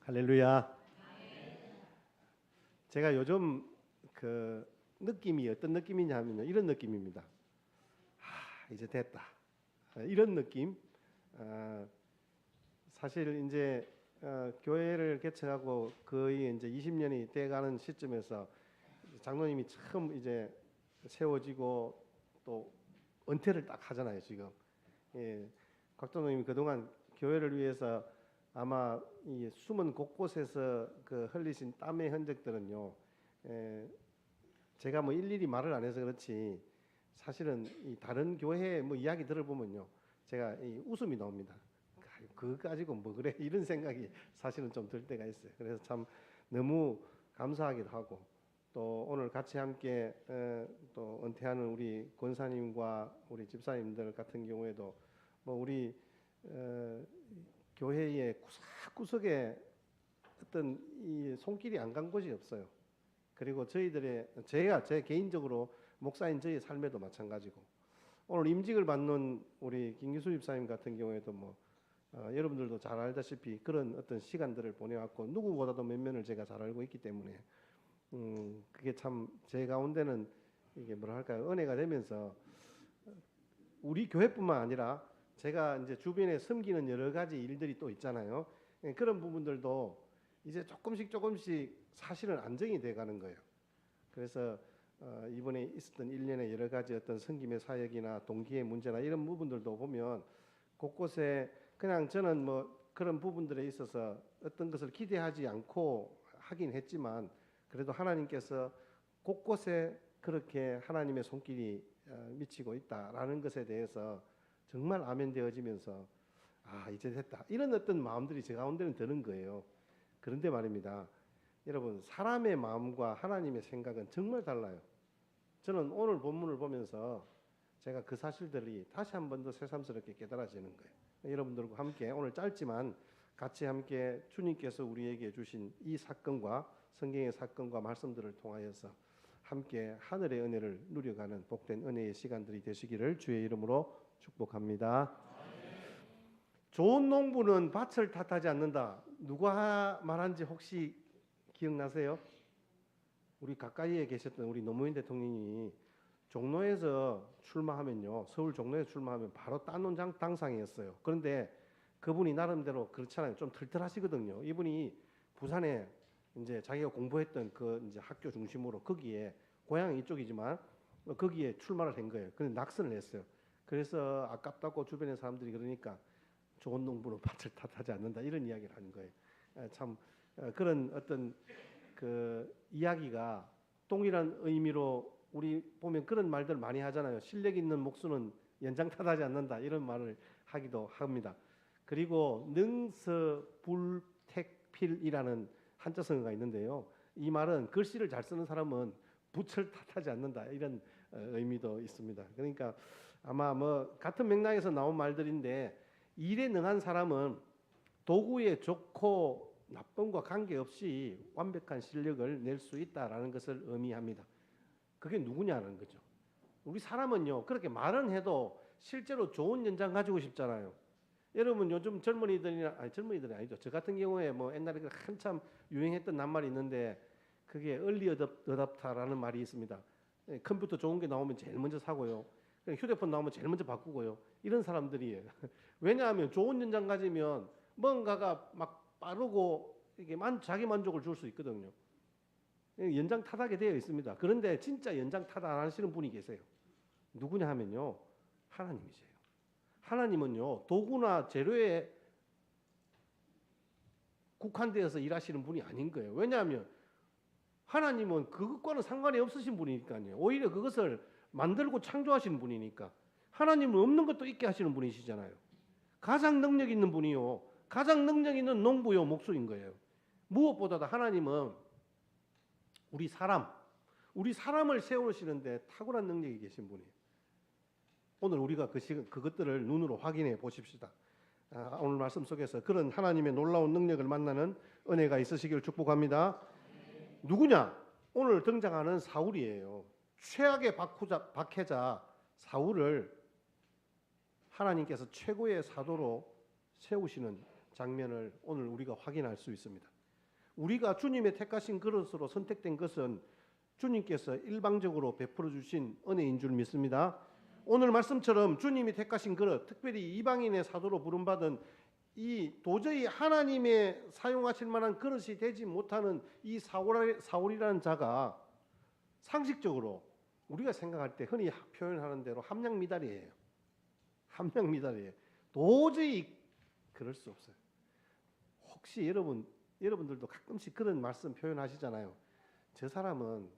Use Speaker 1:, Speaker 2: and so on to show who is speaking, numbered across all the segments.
Speaker 1: 할렐루야. 제가 요즘 그 느낌이 어떤 느낌이냐 하면요, 이런 느낌입니다. 이제 됐다. 이런 느낌. 사실 이제 교회를 개척하고 거의 이제 20년이 돼가는 시점에서 장로님이 처음 이제 세워지고 또 은퇴를 딱 하잖아요, 지금. 예, 곽 장로님이 그동안 교회를 위해서 아마 이 숨은 곳곳에서 그 흘리신 땀의 흔적들은요, 제가 뭐 일일이 말을 안 해서 그렇지 사실은 이 다른 교회 뭐 이야기 들어보면요, 제가 이 웃음이 나옵니다. 그거 가지고 뭐 그래 이런 생각이 사실은 좀 들 때가 있어요. 그래서 참 너무 감사하기도 하고, 또 오늘 같이 함께 또 은퇴하는 우리 권사님과 우리 집사님들 같은 경우에도 뭐 우리 교회의 구석구석에 어떤 이 손길이 안 간 곳이 없어요. 그리고 제가 제 개인적으로 목사인 저의 삶에도 마찬가지고, 오늘 임직을 받는 우리 김기수 집사님 같은 경우에도 뭐 여러분들도 잘 알다시피 그런 어떤 시간들을 보내왔고, 누구보다도 면면을 제가 잘 알고 있기 때문에 그게 참 제 가운데는 이게 뭐랄까요, 은혜가 되면서 우리 교회뿐만 아니라 제가 이제 주변에 섬기는 여러 가지 일들이 또 있잖아요. 그런 부분들도 이제 조금씩 사실은 안정이 돼가는 거예요. 그래서 이번에 있었던 일련의 여러 가지 어떤 섬김의 사역이나 동기의 문제나 이런 부분들도 보면 곳곳에 그냥 저는 뭐 그런 부분들에 있어서 어떤 것을 기대하지 않고 하긴 했지만, 그래도 하나님께서 곳곳에 그렇게 하나님의 손길이 미치고 있다라는 것에 대해서 정말 아멘 되어지면서 이제 됐다, 이런 어떤 마음들이 제 가운데는 드는 거예요. 그런데 말입니다, 여러분, 사람의 마음과 하나님의 생각은 정말 달라요. 저는 오늘 본문을 보면서 제가 그 사실들이 다시 한 번 더 새삼스럽게 깨달아지는 거예요. 여러분들과 함께 오늘 짧지만 같이 함께 주님께서 우리에게 주신 이 사건과 성경의 사건과 말씀들을 통하여서 함께 하늘의 은혜를 누려가는 복된 은혜의 시간들이 되시기를 주의 이름으로 축복합니다. 좋은 농부는 밭을 탓하지 않는다. 누가 말한지 혹시 기억나세요? 우리 가까이에 계셨던 우리 노무현 대통령이 종로에서 출마하면요, 서울 종로에서 출마하면 바로 딴 당상이었어요. 그런데 그분이 나름대로 그렇잖아요. 좀 털털하시거든요. 이분이 부산에 이제 자기가 공부했던 그 이제 학교 중심으로 거기에, 고향이 이쪽이지만 거기에 출마를 한 거예요. 근데 낙선을 했어요. 그래서 아깝다고 주변의 사람들이 그러니까 좋은 농부는 밭을 탓하지 않는다, 이런 이야기를 하는 거예요. 참 그런 어떤 그 이야기가 동일한 의미로 우리 보면 그런 말들 많이 하잖아요. 실력 있는 목수는 연장 탓하지 않는다, 이런 말을 하기도 합니다. 그리고 능서불택필이라는 한자성어가 있는데요, 이 말은 글씨를 잘 쓰는 사람은 붓을 탓하지 않는다, 이런 의미도 있습니다. 그러니까 아마 뭐 같은 맥락에서 나온 말들인데, 일에 능한 사람은 도구에 좋고 나쁨과 관계없이 완벽한 실력을 낼 수 있다라는 것을 의미합니다. 그게 누구냐는 거죠. 우리 사람은요, 그렇게 말은 해도 실제로 좋은 연장 가지고 싶잖아요. 여러분, 요즘 젊은이들이 아니죠. 저 같은 경우에 뭐 옛날에 한참 유행했던 낱말이 있는데, 그게 early adopter라는 말이 있습니다. 컴퓨터 좋은 게 나오면 제일 먼저 사고요. 휴대폰 나오면 제일 먼저 바꾸고요. 이런 사람들이에요. 왜냐하면 좋은 연장 가지면 뭔가가 막 빠르고 이게 자기 만족을 줄 수 있거든요. 연장 탓하게 되어 있습니다. 그런데 진짜 연장 탓 안 하시는 분이 계세요. 누구냐 하면요, 하나님이세요. 하나님은요, 도구나 재료에 국한되어서 일하시는 분이 아닌 거예요. 왜냐하면 하나님은 그것과는 상관이 없으신 분이니까요. 오히려 그것을 만들고 창조하시는 분이니까. 하나님은 없는 것도 있게 하시는 분이시잖아요. 가장 능력 있는 분이요, 가장 능력 있는 농부요, 목수인 거예요. 무엇보다도 하나님은 우리 사람을 세우시는데 탁월한 능력이 계신 분이에요. 오늘 우리가 그것들을 눈으로 확인해 보십시다. 오늘 말씀 속에서 그런 하나님의 놀라운 능력을 만나는 은혜가 있으시기를 축복합니다. 누구냐? 오늘 등장하는 사울이에요. 최악의 박해자 사울을 하나님께서 최고의 사도로 세우시는 장면을 오늘 우리가 확인할 수 있습니다. 우리가 주님의 택하신 그릇으로 선택된 것은 주님께서 일방적으로 베풀어 주신 은혜인 줄 믿습니다. 오늘 말씀처럼 주님이 택하신 그릇, 특별히 이방인의 사도로 부름받은 이 도저히 하나님의 사용하실 만한 그릇이 되지 못하는 이 사울이라는 자가 상식적으로 우리가 생각할 때 흔히 표현하는 대로 함량미달이에요. 함량미달이에요. 도저히 그럴 수 없어요. 혹시 여러분들도 가끔씩 그런 말씀 표현하시잖아요. 저 사람은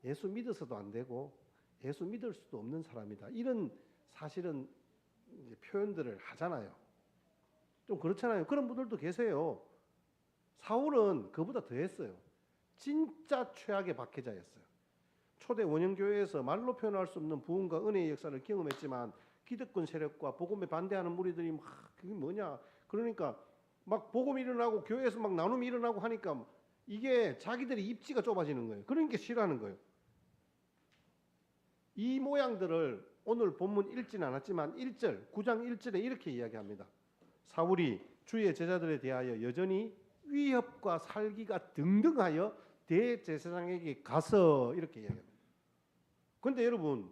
Speaker 1: 예수 믿어서도 안 되고 예수 믿을 수도 없는 사람이다. 이런 사실은 이제 표현들을 하잖아요. 좀 그렇잖아요. 그런 분들도 계세요. 사울은 그보다 더했어요. 진짜 최악의 박해자였어요. 초대 원형교회에서 말로 표현할 수 없는 부흥과 은혜의 역사를 경험했지만 기득권 세력과 복음에 반대하는 무리들이 막 그게 뭐냐. 그러니까 막 복음이 일어나고 교회에서 막 나눔이 일어나고 하니까 이게 자기들의 입지가 좁아지는 거예요. 그러니까 싫어하는 거예요. 이 모양들을 오늘 본문 읽지는 않았지만 1절, 9장 1절에 이렇게 이야기합니다. 사울이 주의 제자들에 대하여 여전히 위협과 살기가 등등하여 대제사장에게 가서 이렇게 이야기합니다. 그런데 여러분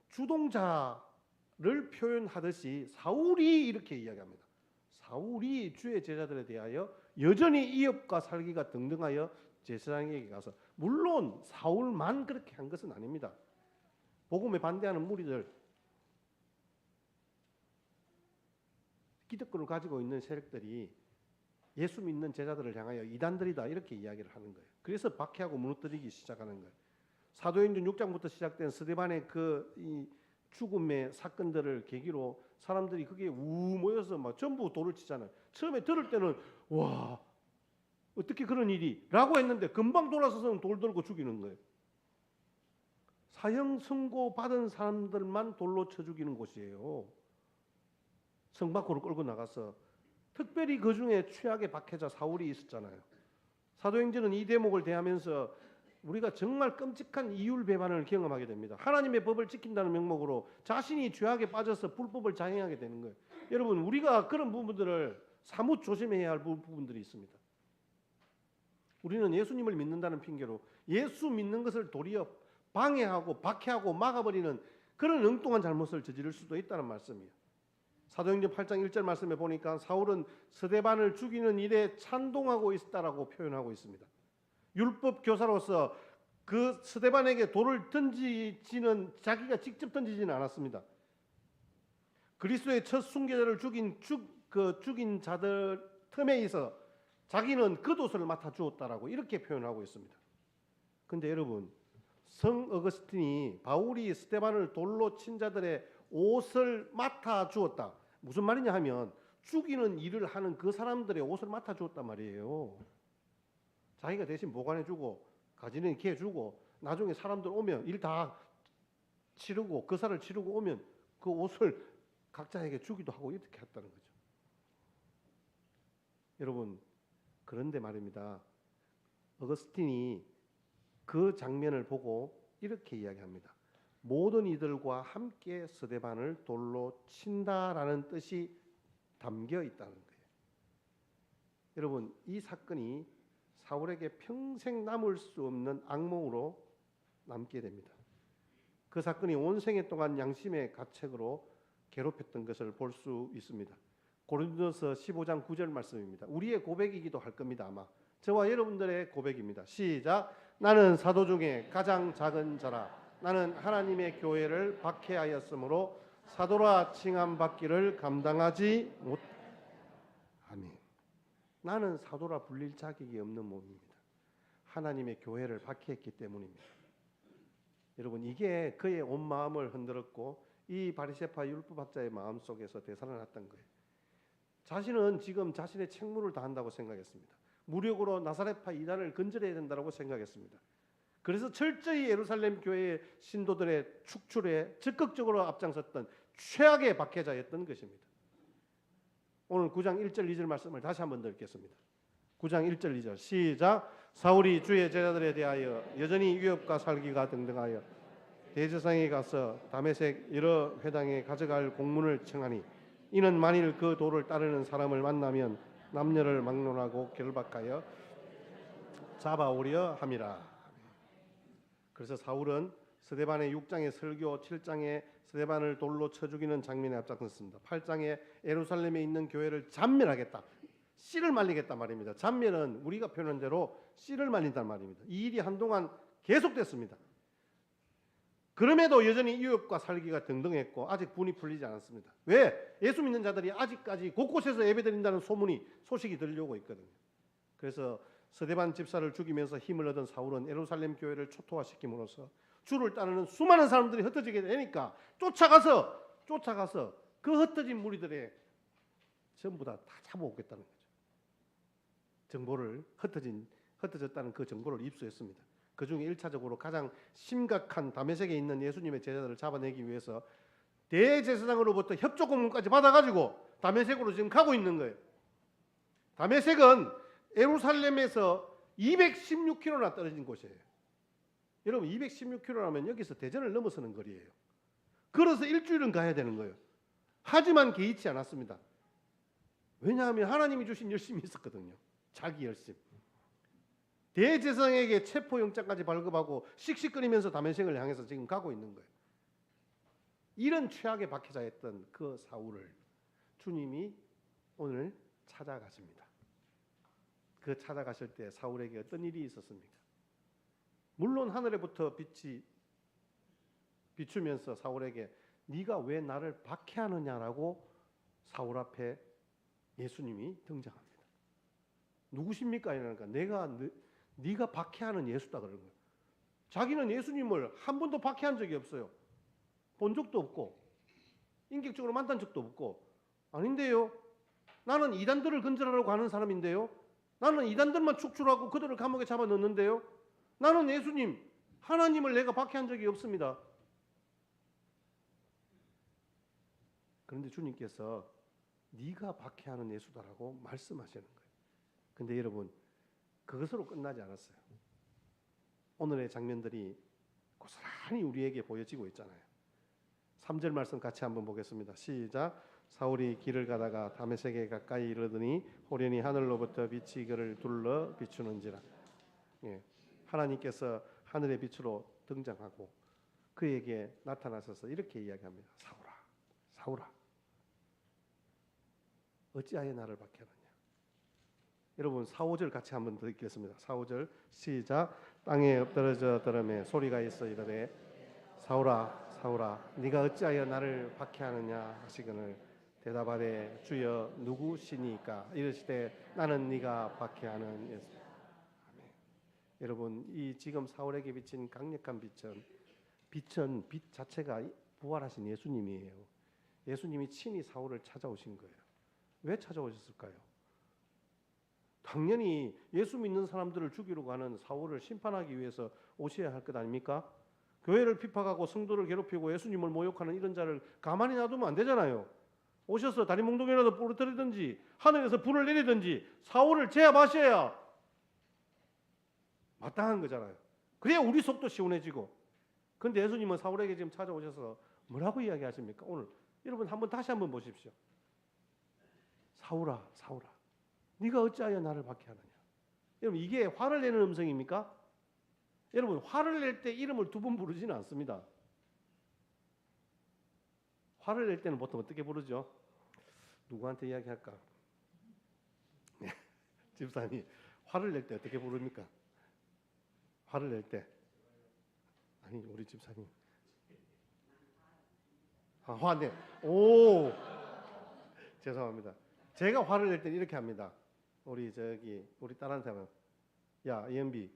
Speaker 1: 주동자를 표현하듯이 사울이 이렇게 이야기합니다. 사울이 주의 제자들에 대하여 여전히 위협과 살기가 등등하여 제사장에게 가서, 물론 사울만 그렇게 한 것은 아닙니다. 복음에 반대하는 무리들, 기득권을 가지고 있는 세력들이 예수 믿는 제자들을 향하여 이단들이다 이렇게 이야기를 하는 거예요. 그래서 박해하고 무너뜨리기 시작하는 거예요. 사도행전 6장부터 시작된 스데반의 이 죽음의 사건들을 계기로 사람들이 그게 모여서 막 전부 돌을 치잖아요. 처음에 들을 때는 와 어떻게 그런 일이 라고 했는데 금방 돌아서서는 돌 들고 죽이는 거예요. 사형 선고 받은 사람들만 돌로 쳐 죽이는 곳이에요. 성 밖으로 끌고 나가서 특별히 그 중에 최악의 박해자 사울이 있었잖아요. 사도행전은 이 대목을 대하면서 우리가 정말 끔찍한 이율 배반을 경험하게 됩니다. 하나님의 법을 지킨다는 명목으로 자신이 죄악에 빠져서 불법을 자행하게 되는 거예요. 여러분 우리가 그런 부분들을 사뭇 조심해야 할 부분들이 있습니다. 우리는 예수님을 믿는다는 핑계로 예수 믿는 것을 도리어 방해하고 박해하고 막아버리는 그런 엉뚱한 잘못을 저지를 수도 있다는 말씀이에요. 사도행전 8장 1절 말씀에 보니까 사울은 스데반을 죽이는 일에 찬동하고 있다라고 표현하고 있습니다. 율법 교사로서 그 스데반에게 돌을 던지지는 자기가 직접 던지지는 않았습니다. 그리스도의 첫 순교자를 죽인 자들 틈에 있어 자기는 겉옷을 맡아 주었다라고 이렇게 표현하고 있습니다. 그런데 여러분 성 어거스틴이 바울이 스데반을 돌로 친 자들의 옷을 맡아 주었다. 무슨 말이냐 하면 죽이는 일을 하는 그 사람들의 옷을 맡아 주었단 말이에요. 자기가 대신 보관해주고 가지는 개 주고 나중에 사람들 오면 일 다 치르고 거사를 치르고 오면 그 옷을 각자에게 주기도 하고 이렇게 했다는 거죠. 여러분 그런데 말입니다. 어거스틴이 그 장면을 보고 이렇게 이야기합니다. 모든 이들과 함께 스데반을 돌로 친다라는 뜻이 담겨 있다는 거예요. 여러분 이 사건이 사울에게 평생 남을 수 없는 악몽으로 남게 됩니다. 그 사건이 온 생애 동안 양심의 가책으로 괴롭혔던 것을 볼 수 있습니다. 고린도서 15장 9절 말씀입니다. 우리의 고백이기도 할 겁니다. 아마 저와 여러분들의 고백입니다. 시작. 나는 사도 중에 가장 작은 자라. 나는 하나님의 교회를 박해하였으므로 사도라 칭함받기를 감당하지 못. 아멘. 나는 사도라 불릴 자격이 없는 몸입니다. 하나님의 교회를 박해했기 때문입니다. 여러분 이게 그의 온 마음을 흔들었고 이 바리새파 율법학자의 마음 속에서 대사를 났던 거예요. 자신은 지금 자신의 책무를 다한다고 생각했습니다. 무력으로 나사렛파 이단을 건절해야 된다고 생각했습니다. 그래서 철저히 예루살렘 교회의 신도들의 축출에 적극적으로 앞장섰던 최악의 박해자였던 것입니다. 오늘 9장 1절 2절 말씀을 다시 한번 더 읽겠습니다. 9장 1절 2절 시작. 사울이 주의 제자들에 대하여 여전히 위협과 살기가 등등하여 대제사장에 가서 다메섹 여러 회당에 가져갈 공문을 청하니 이는 만일 그 도를 따르는 사람을 만나면 남녀를 막론하고 결박하여 잡아오려 함이라. 그래서 사울은 스데반의 6장의 설교, 7장에 스데반을 돌로 쳐 죽이는 장면에 앞장섰습니다. 8장에 예루살렘에 있는 교회를 잔멸하겠다, 씨를 말리겠다 말입니다. 잔멸은 우리가 표현한 대로 씨를 말린단 말입니다. 이 일이 한동안 계속됐습니다. 그럼에도 여전히 유업과 살기가 등등했고 아직 분이 풀리지 않았습니다. 왜? 예수 믿는 자들이 아직까지 곳곳에서 예배드린다는 소식이 들려오고 있거든요. 그래서 스데반 집사를 죽이면서 힘을 얻은 사울은 예루살렘 교회를 초토화시킴으로써 주를 따르는 수많은 사람들이 흩어지게 되니까 쫓아가서 그 흩어진 무리들의 전부 다 잡아오겠다는 거죠. 정보를 흩어졌다는 그 정보를 입수했습니다. 그 중에 1차적으로 가장 심각한 다메섹에 있는 예수님의 제자들을 잡아내기 위해서 대제사장으로부터 협조 공문까지 받아가지고 다메섹으로 지금 가고 있는 거예요. 다메섹은 예루살렘에서 216km나 떨어진 곳이에요. 여러분 216km라면 여기서 대전을 넘어서는 거리예요. 걸어서 일주일은 가야 되는 거예요. 하지만 개의치 않았습니다. 왜냐하면 하나님이 주신 열심이 있었거든요. 자기 열심. 대제사장에게 체포영장까지 발급하고 씩씩거리면서 다메섹을 향해서 지금 가고 있는 거예요. 이런 최악에 박해자였던 그 사울을 주님이 오늘 찾아가십니다. 그 찾아가실 때 사울에게 어떤 일이 있었습니까? 물론 하늘에부터 빛이 비추면서 사울에게 네가 왜 나를 박해하느냐라고 사울 앞에 예수님이 등장합니다. 누구십니까? 이러니까 네가 박해하는 예수다 그러는 거예요. 자기는 예수님을 한 번도 박해한 적이 없어요. 본 적도 없고 인격적으로 만난 적도 없고. 아닌데요. 나는 이단들을 건절하려고 하는 사람인데요. 나는 이단들만 축출하고 그들을 감옥에 잡아넣는데요. 나는 예수님, 하나님을 내가 박해한 적이 없습니다. 그런데 주님께서 네가 박해하는 예수다라고 말씀하시는 거예요. 근데 여러분 그것으로 끝나지 않았어요. 오늘의 장면들이 고스란히 우리에게 보여지고 있잖아요. 3절 말씀 같이 한번 보겠습니다. 시작. 사울이 길을 가다가 다메섹에 가까이 이르더니 호련히 하늘로부터 빛이 그를 둘러 비추는지라. 예, 하나님께서 하늘의 빛으로 등장하고 그에게 나타나셔서 이렇게 이야기합니다. 사울아, 사울아, 어찌하여 나를 박해하느냐. 여러분 4, 5절 같이 한번 더 읽겠습니다. 4, 5절 시작. 땅에 엎드러져 들음에 소리가 있어 이르되 사울아, 사울아, 네가 어찌하여 나를 박해하느냐 하시거늘 대답하되 주여 누구시니까 이르시되 나는 네가 박해하는 예수. 아멘. 여러분 이 지금 사울에게 비친 강력한 빛은 빛 자체가 부활하신 예수님이에요. 예수님이 친히 사울을 찾아오신 거예요. 왜 찾아오셨을까요? 당연히 예수 믿는 사람들을 죽이려고 하는 사울을 심판하기 위해서 오셔야 할 것 아닙니까? 교회를 핍박하고 성도를 괴롭히고 예수님을 모욕하는 이런 자를 가만히 놔두면 안 되잖아요. 오셔서 다리 몽둥이라도 부러뜨리든지 하늘에서 불을 내리든지 사울을 제압하셔야 마땅한 거잖아요. 그래야 우리 속도 시원해지고. 그런데 예수님은 사울에게 지금 찾아오셔서 뭐라고 이야기하십니까? 오늘 여러분 다시 한번 보십시오. 사울아, 사울아, 네가 어찌하여 나를 박해하느냐. 여러분 이게 화를 내는 음성입니까? 여러분 화를 낼 때 이름을 두 번 부르지는 않습니다. 화를 낼 때는 보통 어떻게 부르죠? 누구한테 이야기할까? 집사님 화를 낼 때 어떻게 부릅니까? 화를 낼 때 아니 우리 집사님 화내. 오 죄송합니다. 제가 화를 낼 때 이렇게 합니다. 우리 딸한테 하면 야 이은비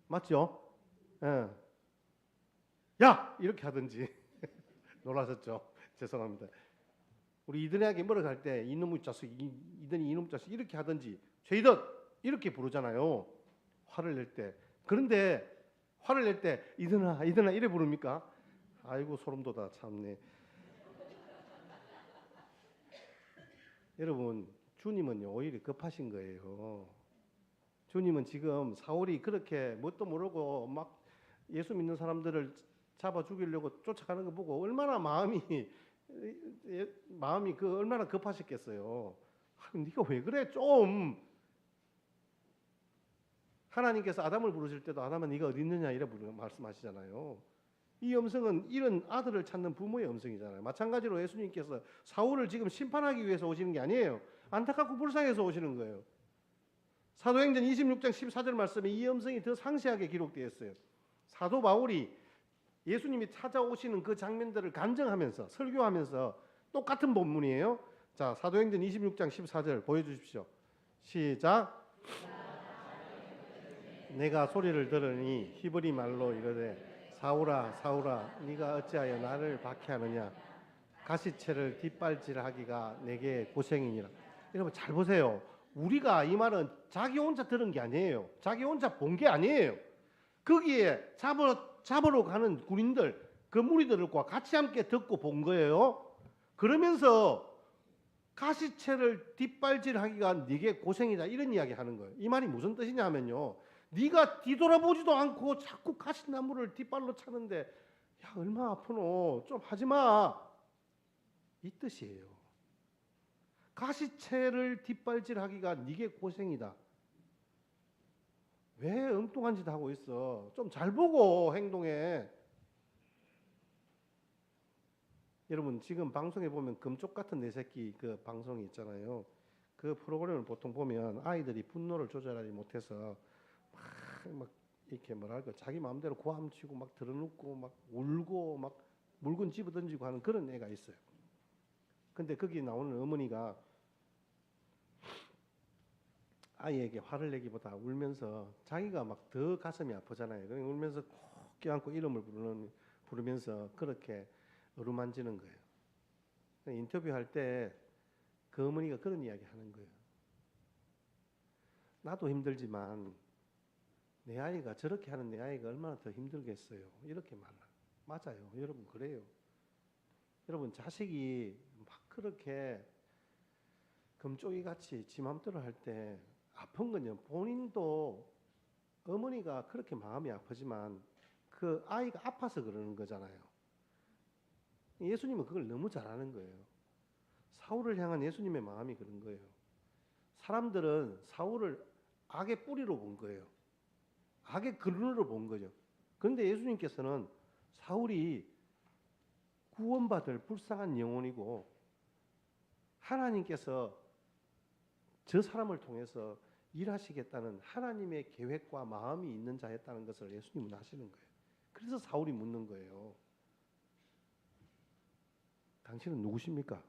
Speaker 1: 맞죠? 예. 야 이렇게 하든지 놀라셨죠? 죄송합니다. 우리 이든에게 뭐라고 할 때 이놈의 자식, 이든이 이놈의 자식 이렇게 하든지 죄이든 이렇게 부르잖아요. 화를 낼 때. 그런데 화를 낼 때 이든아 이래 부릅니까? 아이고 소름 돋아 참네. 여러분 주님은요 오히려 급하신 거예요. 주님은 지금 사울이 그렇게 뭣도 모르고 막 예수 믿는 사람들을 잡아 죽이려고 쫓아가는 거 보고 얼마나 마음이 얼마나 급하셨겠어요. 네가 왜 그래 좀. 하나님께서 아담을 부르실 때도 아담아 네가 어디 있느냐 이래 말씀하시잖아요. 이 음성은 이런 아들을 찾는 부모의 음성이잖아요. 마찬가지로 예수님께서 사울을 지금 심판하기 위해서 오시는 게 아니에요. 안타깝고 불쌍해서 오시는 거예요. 사도행전 26장 14절 말씀에 이 음성이 더 상세하게 기록되어 있어요. 사도 바울이 예수님이 찾아오시는 그 장면들을 간증하면서 설교하면서 똑같은 본문이에요. 자, 사도행전 26장 14절 보여주십시오. 시작. 내가 소리를 들으니 히브리 말로 이르되 사울아 사울아 네가 어찌하여 나를 박해하느냐 가시채를 뒷발질하기가 내게 고생이니라. 여러분 잘 보세요. 우리가 이 말은 자기 혼자 들은 게 아니에요. 자기 혼자 본 게 아니에요. 거기에 잡으러 가는 군인들 그 무리들과 같이 함께 듣고 본 거예요. 그러면서 가시채를 뒷발질하기가 네게 고생이다 이런 이야기 하는 거예요. 이 말이 무슨 뜻이냐면요. 네가 뒤돌아보지도 않고 자꾸 가시나무를 뒷발로 차는데 야 얼마나 아프노 좀 하지마 이 뜻이에요. 가시채를 뒷발질하기가 네게 고생이다. 왜 엉뚱한 짓 하고 있어? 좀 잘 보고 행동해. 여러분 지금 방송에 보면 금쪽 같은 내 새끼 그 방송이 있잖아요. 그 프로그램을 보통 보면 아이들이 분노를 조절하지 못해서 막 이렇게 뭐랄까 자기 마음대로 고함치고 막 드러눕고 막 울고 막 물건 집어 던지고 하는 그런 애가 있어요. 근데 거기 나오는 어머니가 아이에게 화를 내기보다 울면서 자기가 막 더 가슴이 아프잖아요. 그러니까 울면서 꼭 껴안고 이름을 부르면서 그렇게 어루만지는 거예요. 인터뷰할 때 그 어머니가 그런 이야기 하는 거예요. 나도 힘들지만 내 아이가 저렇게 하는 내 아이가 얼마나 더 힘들겠어요. 이렇게 맞아요. 여러분 그래요. 여러분 자식이 막 그렇게 금쪽이 같이 지 맘대로 할 때 아픈 건요. 본인도 어머니가 그렇게 마음이 아프지만 그 아이가 아파서 그러는 거잖아요. 예수님은 그걸 너무 잘하는 거예요. 사울을 향한 예수님의 마음이 그런 거예요. 사람들은 사울을 악의 뿌리로 본 거예요. 악의 근원으로 본 거죠. 그런데 예수님께서는 사울이 구원받을 불쌍한 영혼이고 하나님께서 저 사람을 통해서 일하시겠다는 하나님의 계획과 마음이 있는 자였다는 것을 예수님은 아시는 거예요. 그래서 사울이 묻는 거예요. 당신은 누구십니까?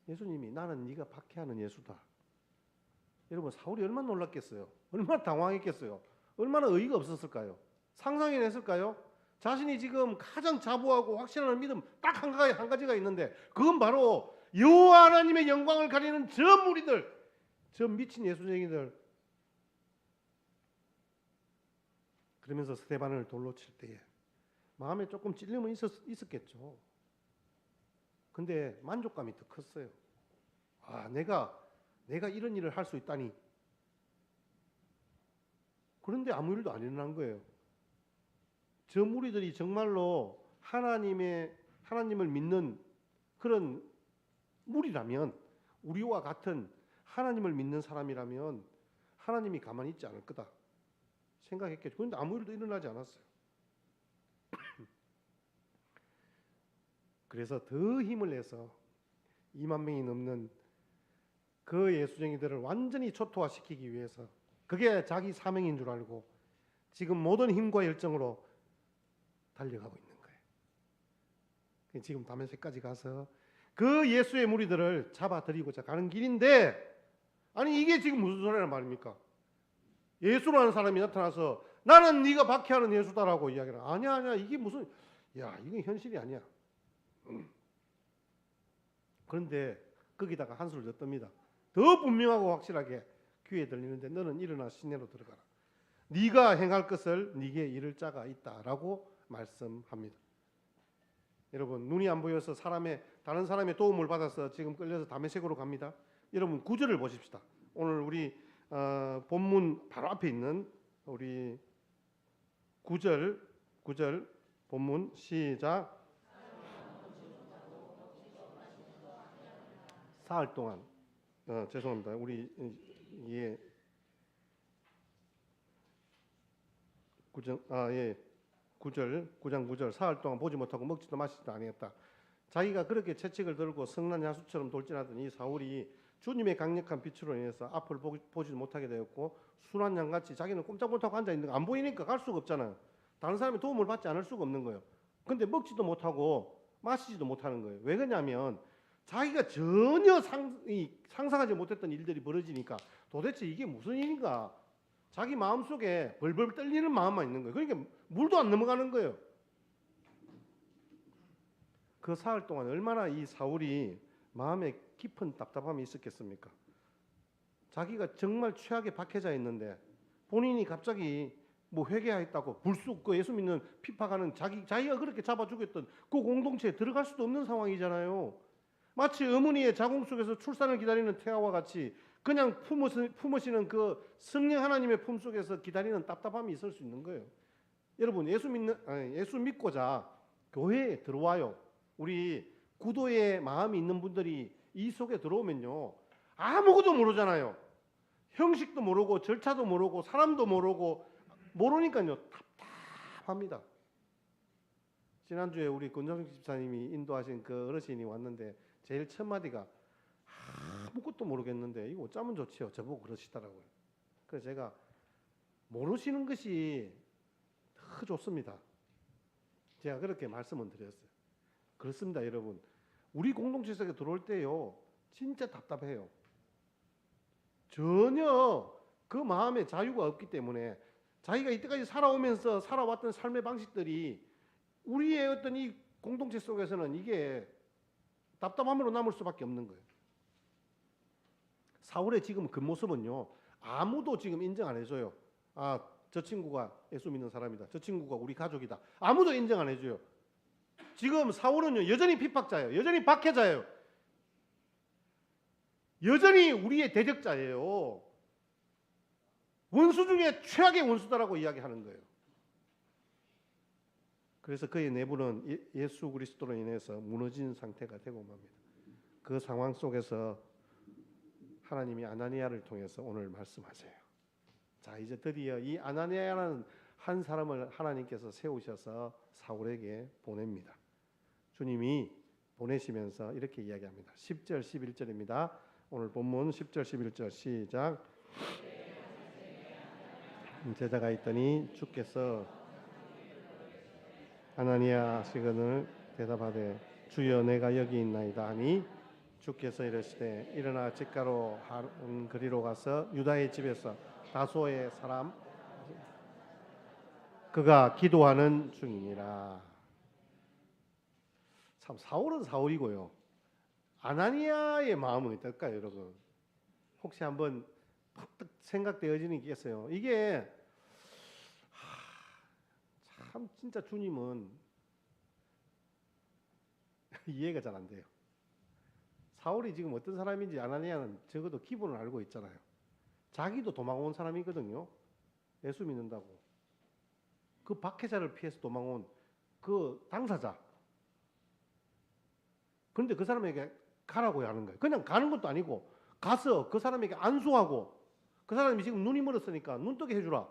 Speaker 1: 예수님이 나는 네가 박해하는 예수다. 여러분 사울이 얼마나 놀랐겠어요? 얼마나 당황했겠어요? 얼마나 의의가 없었을까요? 상상해냈을까요? 자신이 지금 가장 자부하고 확신하는 믿음 딱 한 가지가 있는데 그건 바로 여호와 하나님의 영광을 가리는 저 무리들, 저 미친 예수쟁이들. 그러면서 스데반을 돌로 칠 때에 마음에 조금 찔림은 있었겠죠. 근데 만족감이 더 컸어요. 아, 내가 이런 일을 할 수 있다니. 그런데 아무 일도 안 일어난 거예요. 저 무리들이 정말로 하나님을 믿는 그런 무리라면, 우리와 같은 하나님을 믿는 사람이라면 하나님이 가만히 있지 않을 거다 생각했겠죠. 그런데 아무 일도 일어나지 않았어요. 그래서 더 힘을 내서 2만 명이 넘는 그 예수쟁이들을 완전히 초토화시키기 위해서 그게 자기 사명인 줄 알고 지금 모든 힘과 열정으로 달려가고 있는 거예요. 지금 다메섹까지 가서 그 예수의 무리들을 잡아들이고자 가는 길인데, 아니 이게 지금 무슨 소리란 말입니까? 예수라는 사람이 나타나서 나는 네가 박해하는 예수다라고 이야기를 아니야 이게 무슨 이건 현실이 아니야. 그런데 거기다가 한수를 더 떱니다. 더 분명하고 확실하게 귀에 들리는데 너는 일어나 시내로 들어가라. 네가 행할 것을 네게 이를 자가 있다라고 말씀합니다. 여러분 눈이 안 보여서 다른 사람의 도움을 받아서 지금 끌려서 다메섹으로 갑니다. 여러분 9절을 보십시다. 오늘 우리 본문 바로 앞에 있는 우리 9절 본문 시작. 사흘 동안 죄송합니다. 우리 예. 예. 9장 9절 사흘 동안 보지 못하고 먹지도 마시지도 아니했다. 자기가 그렇게 채찍을 들고 성난 야수처럼 돌진하던 이 사울이 주님의 강력한 빛으로 인해서 앞을 보지 못하게 되었고 순한 양같이 자기는 꼼짝 못하고 앉아 있는 거 안 보이니까 갈 수가 없잖아요. 다른 사람의 도움을 받지 않을 수가 없는 거예요. 근데 먹지도 못하고 마시지도 못하는 거예요. 왜 그러냐면 자기가 전혀 상상하지 못했던 일들이 벌어지니까 도대체 이게 무슨 일인가, 자기 마음속에 벌벌 떨리는 마음만 있는 거예요. 그러니까 물도 안 넘어가는 거예요. 그 사흘 동안 얼마나 이 사울이 마음에 깊은 답답함이 있었겠습니까? 자기가 정말 최악에 박해자 있는데 본인이 갑자기 뭐 회개하였다고 불쑥 그 예수 믿는 핍박하는 자기가 그렇게 잡아 죽였던 그 공동체에 들어갈 수도 없는 상황이잖아요. 마치 어머니의 자궁 속에서 출산을 기다리는 태아와 같이 그냥 품으시는 그 성령 하나님의 품 속에서 기다리는 답답함이 있을 수 있는 거예요. 여러분 예수 믿고자 교회에 들어와요. 우리 구도의 마음이 있는 분들이 이 속에 들어오면요 아무것도 모르잖아요. 형식도 모르고 절차도 모르고 사람도 모르니까요 답답합니다. 지난주에 우리 권정식 집사님이 인도하신 그 어르신이 왔는데 제일 첫 마디가 아무것도 모르겠는데 이거 어쩌면 좋지요, 저보고 그러시더라고요. 그래서 제가 모르시는 것이 더 좋습니다. 제가 그렇게 말씀을 드렸어요. 그렇습니다, 여러분. 우리 공동체 속에 들어올 때요 진짜 답답해요. 전혀 그 마음에 자유가 없기 때문에 자기가 이때까지 살아오면서 살아왔던 삶의 방식들이 우리의 어떤 이 공동체 속에서는 이게 답답함으로 남을 수밖에 없는 거예요. 사울의 지금 그 모습은요 아무도 지금 인정 안 해줘요. 저 친구가 예수 믿는 사람이다, 저 친구가 우리 가족이다, 아무도 인정 안 해줘요. 지금 사울은요 여전히 핍박자예요, 여전히 박해자예요, 여전히 우리의 대적자예요. 원수 중에 최악의 원수다라고 이야기하는 거예요. 그래서 그의 내부는 예수 그리스도로 인해서 무너진 상태가 되고 맙니다. 그 상황 속에서 하나님이 아나니아를 통해서 오늘 말씀하세요. 자, 이제 드디어 이 아나니아라는 한 사람을 하나님께서 세우셔서 사울에게 보냅니다. 주님이 보내시면서 이렇게 이야기합니다. 10절 11절입니다. 오늘 본문 10절 11절 시작. 제자가 있더니 주께서 아나니아 하시거늘 대답하되 주여 내가 여기 있나이다 하니 주께서 이르시되 일어나 직가로 한 거리로 가서 유다의 집에서 다소의 사람 그가 기도하는 중이니라. 참 사울은 사울이고요, 아나니아의 마음은 어떨까요, 여러분? 혹시 한번 팍 생각되어지는 게 있겠어요? 이게 참 진짜 주님은 이해가 잘 안 돼요. 사울이 지금 어떤 사람인지 아나니아는 적어도 기본을 알고 있잖아요. 자기도 도망온 사람이거든요. 예수 믿는다고. 그 박해자를 피해서 도망온 그 당사자. 그런데 그 사람에게 가라고 하는 거예요. 그냥 가는 것도 아니고 가서 그 사람에게 안수하고 그 사람이 지금 눈이 멀었으니까 눈 뜨게 해주라.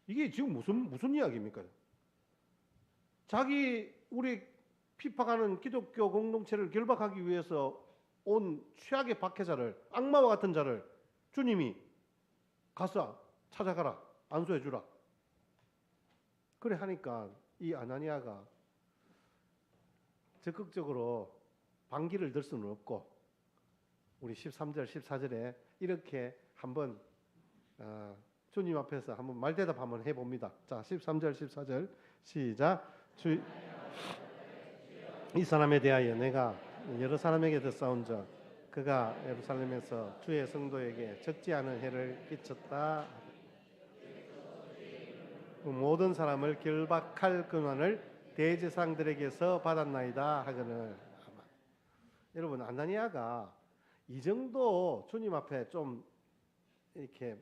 Speaker 1: 이게 지금 무슨 이야기입니까? 우리 핍박하는 기독교 공동체를 결박하기 위해서 온 최악의 박해자를, 악마와 같은 자를 주님이 가서 찾아가라, 안수해주라. 그래 하니까 이 아나니아가 적극적으로 반기를 들 수는 없고 우리 13절 14절에 이렇게 한번 주님 앞에서 한번 말대답 한번 해봅니다. 자, 13절 14절 시작. 이 사람에 대하여 내가 여러 사람에게 듣사온 적 그가 예루살렘에서 주의 성도에게 적지 않은 해를 끼쳤다. 모든 사람을 결박할 권한을 대제사장들에게서 받았나이다 하거늘. 여러분, 아나니아가 이 정도 주님 앞에 좀 이렇게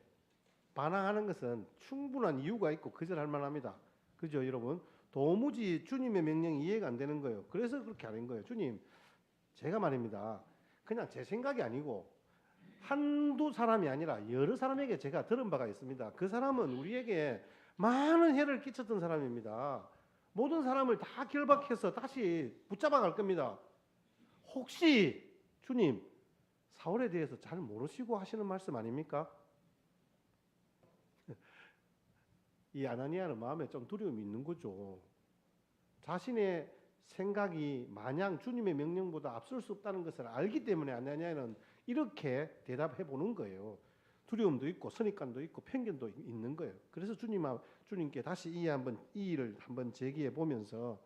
Speaker 1: 반항하는 것은 충분한 이유가 있고 거절할 만합니다. 그죠, 여러분? 도무지 주님의 명령이 이해가 안 되는 거예요. 그래서 그렇게 하는 거예요. 주님, 제가 말입니다, 그냥 제 생각이 아니고 한두 사람이 아니라 여러 사람에게 제가 들은 바가 있습니다. 그 사람은 우리에게 많은 해를 끼쳤던 사람입니다. 모든 사람을 다 결박해서 다시 붙잡아 갈 겁니다. 혹시 주님 사울에 대해서 잘 모르시고 하시는 말씀 아닙니까? 이 아나니아는 마음에 좀 두려움이 있는 거죠. 자신의 생각이 마냥 주님의 명령보다 앞설 수 없다는 것을 알기 때문에 아나니아는 이렇게 대답해 보는 거예요. 두려움도 있고 선입관도 있고 편견도 있는 거예요. 그래서 주님께 다시 이 일을 한번 제기해 보면서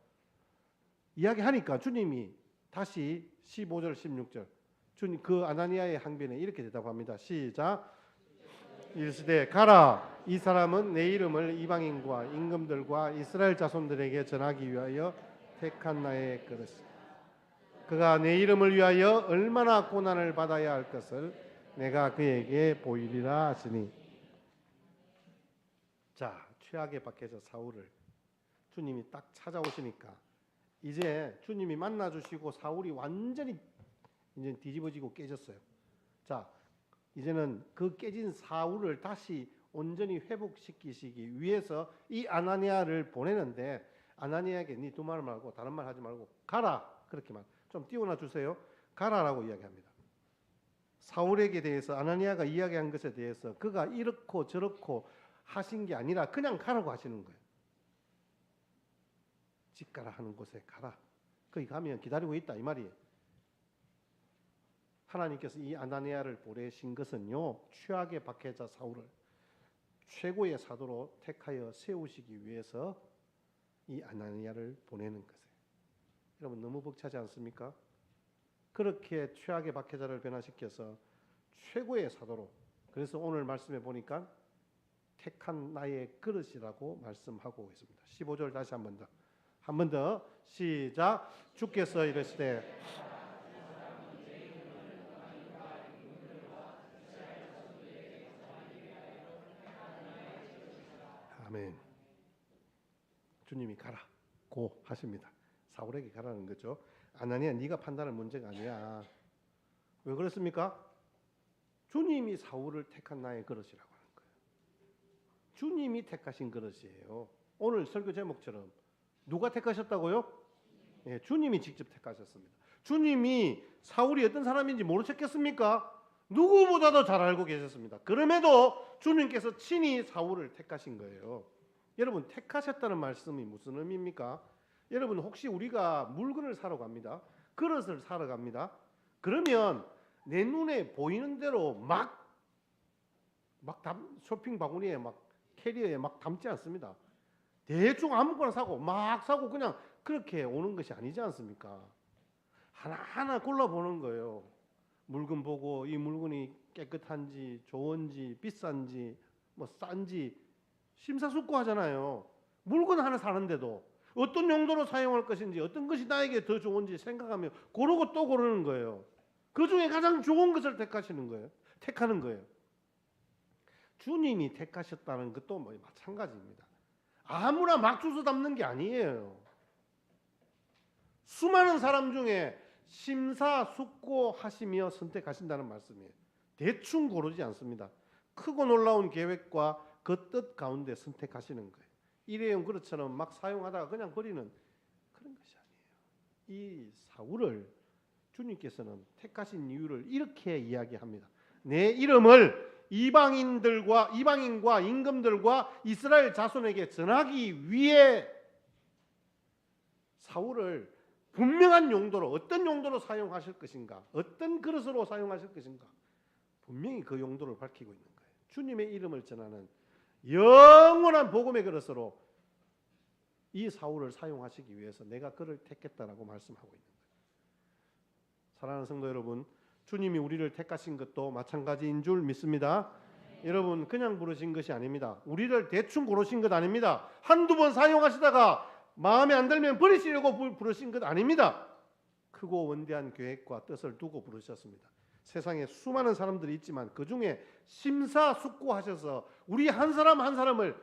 Speaker 1: 이야기하니까 주님이 다시 15절 16절 주님 그 아나니아의 항변에 이렇게 대답합니다. 시작. 이르시되 가라, 이 사람은 내 이름을 이방인과 임금들과 이스라엘 자손들에게 전하기 위하여 택한 나의 그릇이다. 그가 내 이름을 위하여 얼마나 고난을 받아야 할 것을 내가 그에게 보이리라 하시니. 자, 최악의 박해자 사울을 주님이 딱 찾아오시니까 이제 주님이 만나 주시고 사울이 완전히 이제 뒤집어지고 깨졌어요. 자, 이제는 그 깨진 사울을 다시 온전히 회복시키시기 위해서 이 아나니아를 보내는데 아나니아에게 네 두 말 말고 다른 말 하지 말고 가라, 그렇게만 좀 띄워놔 주세요. 가라라고 이야기합니다. 사울에게 대해서 아나니아가 이야기한 것에 대해서 그가 이렇고 저렇고 하신 게 아니라 그냥 가라고 하시는 거예요. 집 가라 하는 곳에 가라. 거기 가면 기다리고 있다 이 말이에요. 하나님께서 이 아나니아를 보내신 것은요, 최악의 박해자 사울을 최고의 사도로 택하여 세우시기 위해서 이 아나니아를 보내는 것이에요. 여러분 너무 벅차지 않습니까? 그렇게 최악의 박해자를 변화시켜서 최고의 사도로, 그래서 오늘 말씀해 보니까 택한 나의 그릇이라고 말씀하고 있습니다. 15절 다시 한 번 더 시작. 주께서 이르시되 아멘. 주님이 가라고 하십니다. 사울에게 가라는 거죠. 아나니아 네가 판단할 문제가 아니야. 왜 그렇습니까? 주님이 사울을 택한 나의 그릇이라고 하는 거예요. 주님이 택하신 그릇이에요. 오늘 설교 제목처럼 누가 택하셨다고요? 네, 주님이 직접 택하셨습니다. 주님이 사울이 어떤 사람인지 모르셨겠습니까? 누구보다도 잘 알고 계셨습니다. 그럼에도 주님께서 친히 사울을 택하신 거예요. 여러분 택하셨다는 말씀이 무슨 의미입니까? 여러분 혹시 우리가 물건을 사러 갑니다. 그릇을 사러 갑니다. 그러면 내 눈에 보이는 대로 막 쇼핑 바구니에 막 캐리어에 막 담지 않습니다. 대충 아무거나 사고 막 사고 그냥 그렇게 오는 것이 아니지 않습니까? 하나하나 골라보는 거예요. 물건 보고 이 물건이 깨끗한지 좋은지 비싼지 뭐 싼지 심사숙고하잖아요. 물건 하나 사는데도 어떤 용도로 사용할 것인지 어떤 것이 나에게 더 좋은지 생각하며 고르고 또 고르는 거예요. 그 중에 가장 좋은 것을 택하는 거예요. 주님이 택하셨다는 것도 뭐 마찬가지입니다. 아무나 막 주워 담는 게 아니에요. 수많은 사람 중에 심사숙고하시며 선택하신다는 말씀이에요. 대충 고르지 않습니다. 크고 놀라운 계획과 그 뜻 가운데 선택하시는 거예요. 일회용 그릇처럼 막 사용하다가 그냥 버리는 그런 것이 아니에요. 이 사울을 주님께서는 택하신 이유를 이렇게 이야기합니다. 내 이름을 이방인과 임금들과 이스라엘 자손에게 전하기 위해 사울을 분명한 용도로, 어떤 용도로 사용하실 것인가, 어떤 그릇으로 사용하실 것인가, 분명히 그 용도를 밝히고 있는 거예요. 주님의 이름을 전하는 영원한 복음의 그릇으로 이 사울을 사용하시기 위해서 내가 그를 택했다라고 말씀하고 있는 거예요. 사랑하는 성도 여러분, 주님이 우리를 택하신 것도 마찬가지인 줄 믿습니다. 여러분 그냥 부르신 것이 아닙니다. 우리를 대충 고르신 것 아닙니다. 한두 번 사용하시다가 마음에 안 들면 버리시려고 부르신 것 아닙니다. 크고 원대한 계획과 뜻을 두고 부르셨습니다. 세상에 수많은 사람들이 있지만 그 중에 심사숙고하셔서 우리 한 사람 한 사람을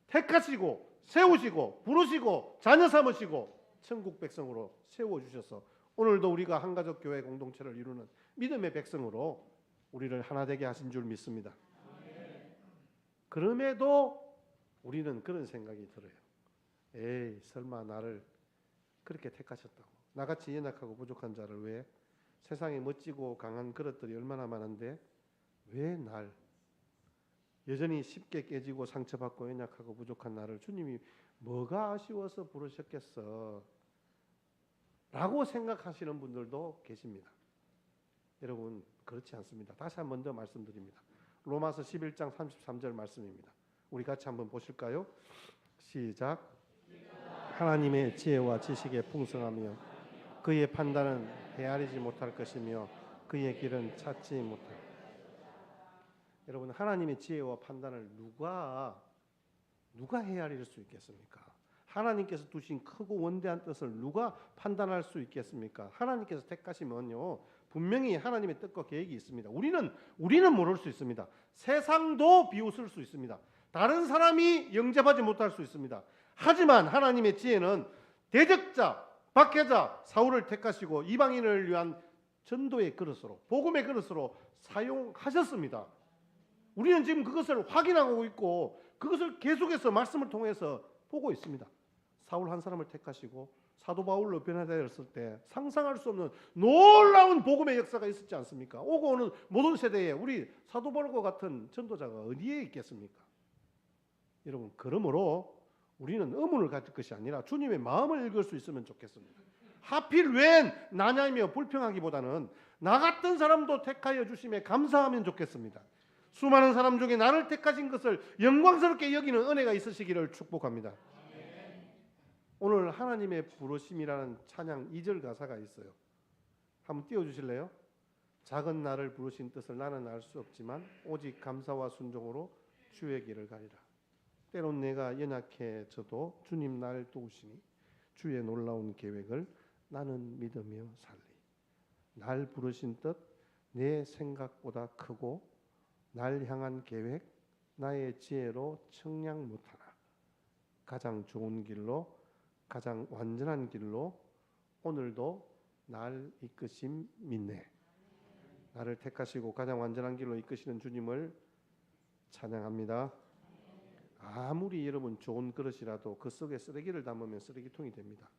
Speaker 1: 택하시고 세우시고 부르시고 자녀 삼으시고 천국 백성으로 세워주셔서 오늘도 우리가 한가족 교회 공동체를 이루는 믿음의 백성으로 우리를 하나 되게 하신 줄 믿습니다. 그럼에도 우리는 그런 생각이 들어요. 에이, 설마 나를 그렇게 택하셨다고. 나같이 연약하고 부족한 자를 왜? 세상에 멋지고 강한 그릇들이 얼마나 많은데 왜 날, 여전히 쉽게 깨지고 상처받고 연약하고 부족한 나를 주님이 뭐가 아쉬워서 부르셨겠어 라고 생각하시는 분들도 계십니다. 여러분, 그렇지 않습니다. 다시 한 번 더 말씀드립니다. 로마서 11장 33절 말씀입니다. 우리 같이 한번 보실까요? 시작. 하나님의 지혜와 지식에 풍성하며 그의 판단은 헤아리지 못할 것이며 그의 길은 찾지 못할. 여러분, 하나님의 지혜와 판단을 누가 헤아릴 수 있겠습니까? 하나님께서 두신 크고 원대한 뜻을 누가 판단할 수 있겠습니까? 하나님께서 택하시면요, 분명히 하나님의 뜻과 계획이 있습니다. 우리는 모를 수 있습니다. 세상도 비웃을 수 있습니다. 다른 사람이 영접하지 못할 수 있습니다. 하지만 하나님의 지혜는 대적자, 박해자 사울을 택하시고 이방인을 위한 전도의 그릇으로, 복음의 그릇으로 사용하셨습니다. 우리는 지금 그것을 확인하고 있고 그것을 계속해서 말씀을 통해서 보고 있습니다. 사울 한 사람을 택하시고 사도 바울로 변화되었을 때 상상할 수 없는 놀라운 복음의 역사가 있었지 않습니까? 오고 오는 모든 세대에 우리 사도 바울과 같은 전도자가 어디에 있겠습니까? 여러분, 그러므로 우리는 의문을 가질 것이 아니라 주님의 마음을 읽을 수 있으면 좋겠습니다. 하필 웬 나냐며 불평하기보다는 나 같은 사람도 택하여 주심에 감사하면 좋겠습니다. 수많은 사람 중에 나를 택하신 것을 영광스럽게 여기는 은혜가 있으시기를 축복합니다. 오늘 하나님의 부르심이라는 찬양 2절 가사가 있어요. 한번 띄워주실래요? 작은 나를 부르신 뜻을 나는 알 수 없지만 오직 감사와 순종으로 주의 길을 가리라. 때론 내가 연약해져도 주님 날 도우시니 주의 놀라운 계획을 나는 믿으며 살리. 날 부르신 뜻 내 생각보다 크고 날 향한 계획 나의 지혜로 청량 못하나. 가장 좋은 길로, 가장 완전한 길로 오늘도 날 이끄심 믿네. 나를 택하시고 가장 완전한 길로 이끄시는 주님을 찬양합니다. 아무리 여러분 좋은 그릇이라도 그 속에 쓰레기를 담으면 쓰레기통이 됩니다.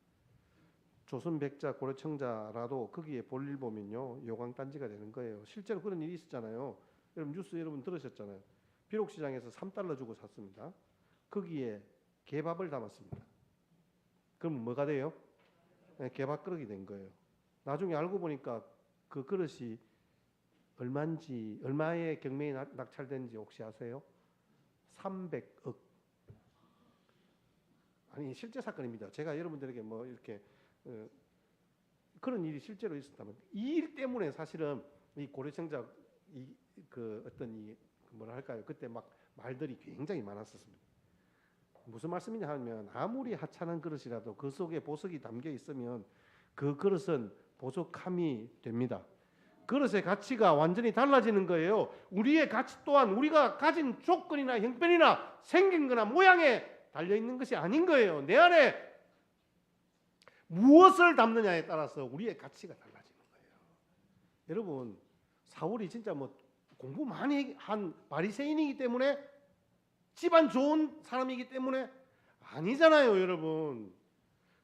Speaker 1: 조선 백자 고려청자라도 거기에 볼일 보면요, 요강단지가 되는 거예요. 실제로 그런 일이 있었잖아요. 여러분 뉴스 여러분 들으셨잖아요. 비록시장에서 3달러 주고 샀습니다. 거기에 개밥을 담았습니다. 그럼 뭐가 돼요? 네, 개밥 그릇이 된 거예요. 나중에 알고 보니까 그 그릇이 얼마의 경매에 낙찰된지 혹시 아세요? 300억. 아니, 실제 사건입니다. 제가 여러분들에게 뭐 이렇게 그런 일이 실제로 있었다면 이 일 때문에 사실은 이 고려청자 그 어떤 뭐라 할까요? 그때 막 말들이 굉장히 많았었습니다. 무슨 말씀이냐 하면 아무리 하찮은 그릇이라도 그 속에 보석이 담겨 있으면 그 그릇은 보석함이 됩니다. 그릇의 가치가 완전히 달라지는 거예요. 우리의 가치 또한 우리가 가진 조건이나 형편이나 생긴 거나 모양에 달려있는 것이 아닌 거예요. 내 안에 무엇을 담느냐에 따라서 우리의 가치가 달라지는 거예요. 여러분, 사울이 진짜 뭐 공부 많이 한 바리새인이기 때문에 집안 좋은 사람이기 때문에 아니잖아요, 여러분.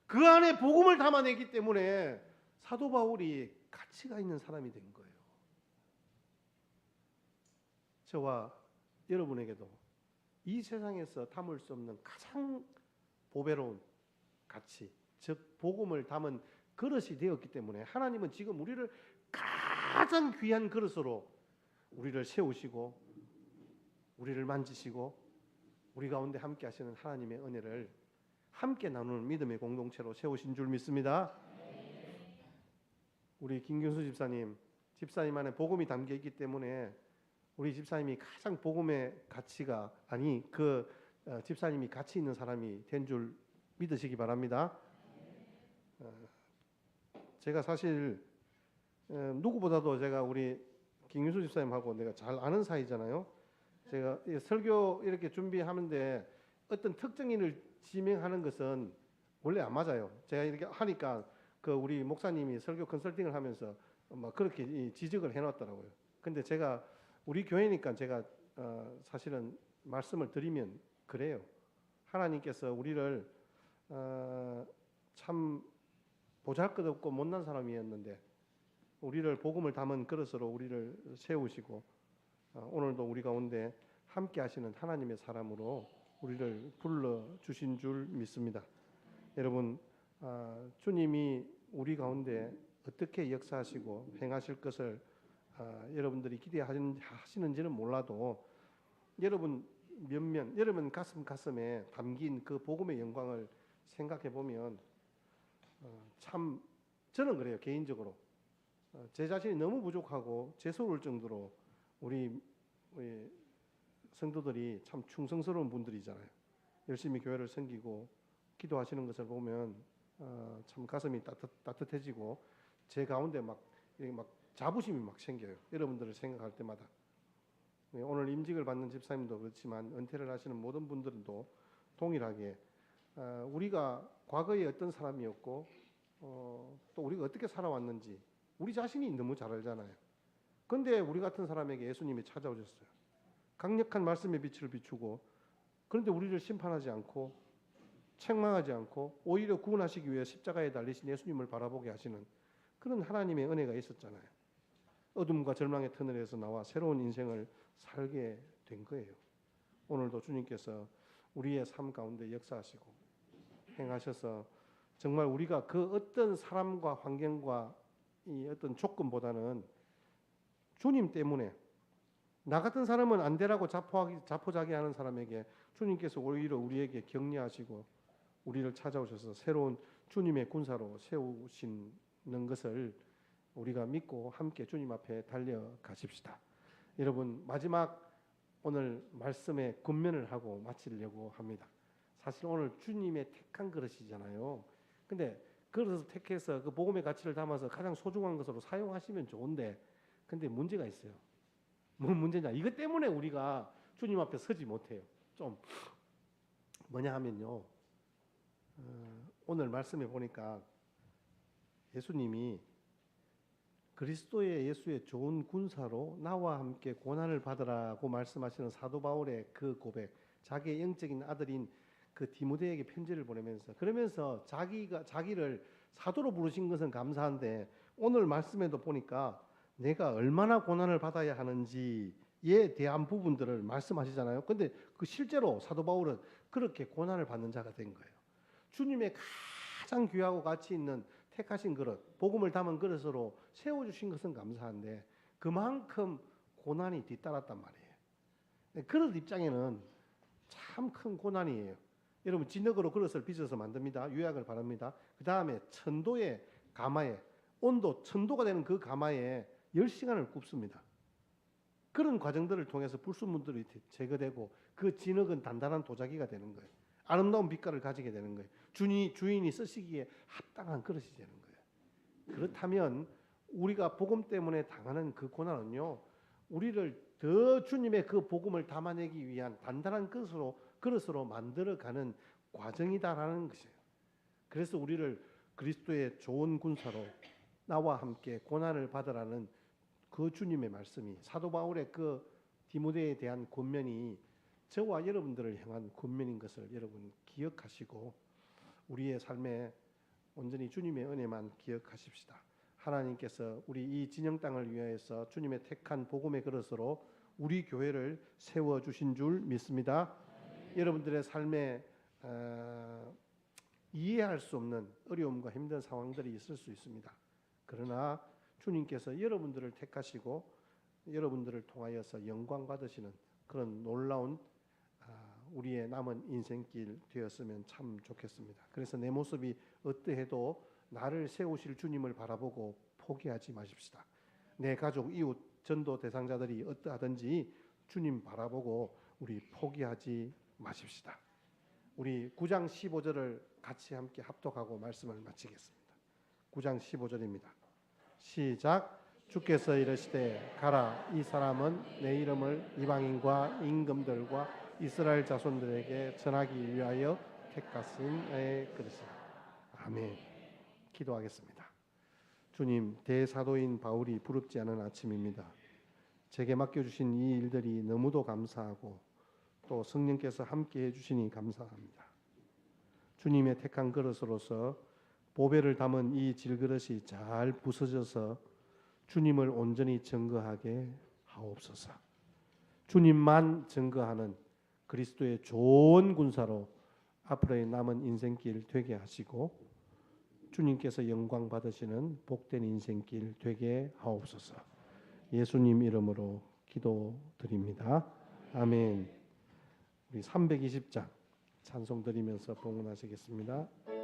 Speaker 1: 그 안에 복음을 담아내기 때문에 사도 바울이 가치가 있는 사람이 된 거예요. 저와 여러분에게도 이 세상에서 담을 수 없는 가장 보배로운 가치, 즉 복음을 담은 그릇이 되었기 때문에 하나님은 지금 우리를 가장 귀한 그릇으로 우리를 세우시고 우리를 만지시고 우리 가운데 함께 하시는 하나님의 은혜를 함께 나누는 믿음의 공동체로 세우신 줄 믿습니다. 우리 김경수 집사님 안에 복음이 담겨 있기 때문에 우리 집사님이 가장 복음의 가치가 집사님이 가치 있는 사람이 된 줄 믿으시기 바랍니다. 제가 사실 누구보다도 제가 우리 김경수 집사님하고 내가 잘 아는 사이잖아요. 제가 설교 이렇게 준비하는데 어떤 특정인을 지명하는 것은 원래 안 맞아요. 제가 이렇게 하니까 그 우리 목사님이 설교 컨설팅을 하면서 막 그렇게 지적을 해놨더라고요. 근데 제가 우리 교회니까 제가 사실은 말씀을 드리면 그래요. 하나님께서 우리를 참 보잘것없고 못난 사람이었는데 우리를 복음을 담은 그릇으로 우리를 세우시고 오늘도 우리 가운데 함께 하시는 하나님의 사람으로 우리를 불러주신 줄 믿습니다. 여러분, 주님이 우리 가운데 어떻게 역사하시고 행하실 것을 여러분들이 기대하시는지는 몰라도 여러분 면면, 여러분 가슴에 담긴 그 복음의 영광을 생각해 보면 참 저는 그래요. 개인적으로 제 자신이 너무 부족하고 재수로울 정도로 우리 성도들이 참 충성스러운 분들이잖아요. 열심히 교회를 섬기고 기도하시는 것을 보면 참 가슴이 따뜻해지고 제 가운데 막 자부심이 막 생겨요. 여러분들을 생각할 때마다. 오늘 임직을 받는 집사님도 그렇지만 은퇴를 하시는 모든 분들도 동일하게 우리가 과거에 어떤 사람이었고 또 우리가 어떻게 살아왔는지 우리 자신이 너무 잘 알잖아요. 그런데 우리 같은 사람에게 예수님이 찾아오셨어요. 강력한 말씀의 빛을 비추고 그런데 우리를 심판하지 않고 책망하지 않고 오히려 구원하시기 위해 십자가에 달리신 예수님을 바라보게 하시는 그런 하나님의 은혜가 있었잖아요. 어둠과 절망의 터널에서 나와 새로운 인생을 살게 된 거예요. 오늘도 주님께서 우리의 삶 가운데 역사하시고 행하셔서 정말 우리가 그 어떤 사람과 환경과 이 어떤 조건보다는 주님 때문에 나 같은 사람은 안 되라고 자포자기하는 사람에게 주님께서 오히려 우리에게 격려하시고 우리를 찾아오셔서 새로운 주님의 군사로 세우시는 것을 우리가 믿고 함께 주님 앞에 달려가십시다. 여러분 마지막 오늘 말씀에 권면을 하고 마치려고 합니다. 사실 오늘 주님의 택한 그릇이잖아요. 근데 그릇을 택해서 그 복음의 가치를 담아서 가장 소중한 것으로 사용하시면 좋은데 근데 문제가 있어요. 뭐 문제냐? 이것 때문에 우리가 주님 앞에 서지 못해요. 좀 뭐냐 하면요. 오늘 말씀에 보니까 예수님이 그리스도의 예수의 좋은 군사로 나와 함께 고난을 받으라고 말씀하시는 사도 바울의 그 고백, 자기의 영적인 아들인 그 디모데에게 편지를 보내면서 그러면서 자기를 사도로 부르신 것은 감사한데 오늘 말씀에도 보니까 내가 얼마나 고난을 받아야 하는지에 대한 부분들을 말씀하시잖아요. 근데 그 실제로 사도 바울은 그렇게 고난을 받는 자가 된 거예요. 주님의 가장 귀하고 가치 있는 택하신 그릇, 복음을 담은 그릇으로 세워주신 것은 감사한데 그만큼 고난이 뒤따랐단 말이에요. 그릇 입장에는 참 큰 고난이에요. 여러분 진흙으로 그릇을 빚어서 만듭니다. 유약을 바릅니다. 그 다음에 천도의 가마에 온도 천도가 되는 그 가마에 10시간을 굽습니다. 그런 과정들을 통해서 불순물들이 제거되고 그 진흙은 단단한 도자기가 되는 거예요. 아름다운 빛깔을 가지게 되는 거예요. 주인이 쓰시기에 합당한 그릇이 되는 거예요. 그렇다면 우리가 복음 때문에 당하는 그 고난은요, 우리를 더 주님의 그 복음을 담아내기 위한 단단한 그릇으로 만들어가는 과정이다라는 것이에요. 그래서 우리를 그리스도의 좋은 군사로 나와 함께 고난을 받으라는 그 주님의 말씀이 사도 바울의 그 디모데에 대한 권면이 저와 여러분들을 향한 권면인 것을 여러분 기억하시고 우리의 삶에 온전히 주님의 은혜만 기억하십시다. 하나님께서 우리 이 진영 땅을 위하여서 주님의 택한 복음의 그릇으로 우리 교회를 세워주신 줄 믿습니다. 여러분들의 삶에 이해할 수 없는 어려움과 힘든 상황들이 있을 수 있습니다. 그러나 주님께서 여러분들을 택하시고 여러분들을 통하여서 영광 받으시는 그런 놀라운 우리의 남은 인생길 되었으면 참 좋겠습니다. 그래서 내 모습이 어떠해도 나를 세우실 주님을 바라보고 포기하지 마십시다. 내 가족, 이웃, 전도 대상자들이 어떠하든지 주님 바라보고 우리 포기하지 마십시다. 우리 9장 15절을 같이 함께 합독하고 말씀을 마치겠습니다. 9장 15절입니다. 시작. 주께서 이르시되 가라, 이 사람은 내 이름을 이방인과 임금들과 이스라엘 자손들에게 전하기 위하여 택하신 의 그릇이라. 아멘. 기도하겠습니다. 주님, 대사도인 바울이 부럽지 않은 아침입니다. 제게 맡겨주신 이 일들이 너무도 감사하고 또 성령께서 함께 해주시니 감사합니다. 주님의 택한 그릇으로서 보배를 담은 이 질그릇이 잘 부서져서 주님을 온전히 증거하게 하옵소서. 주님만 증거하는 그리스도의 좋은 군사로 앞으로의 남은 인생길 되게 하시고 주님께서 영광 받으시는 복된 인생길 되게 하옵소서. 예수님 이름으로 기도드립니다. 아멘. 우리 320장 찬송 드리면서 봉헌하시겠습니다.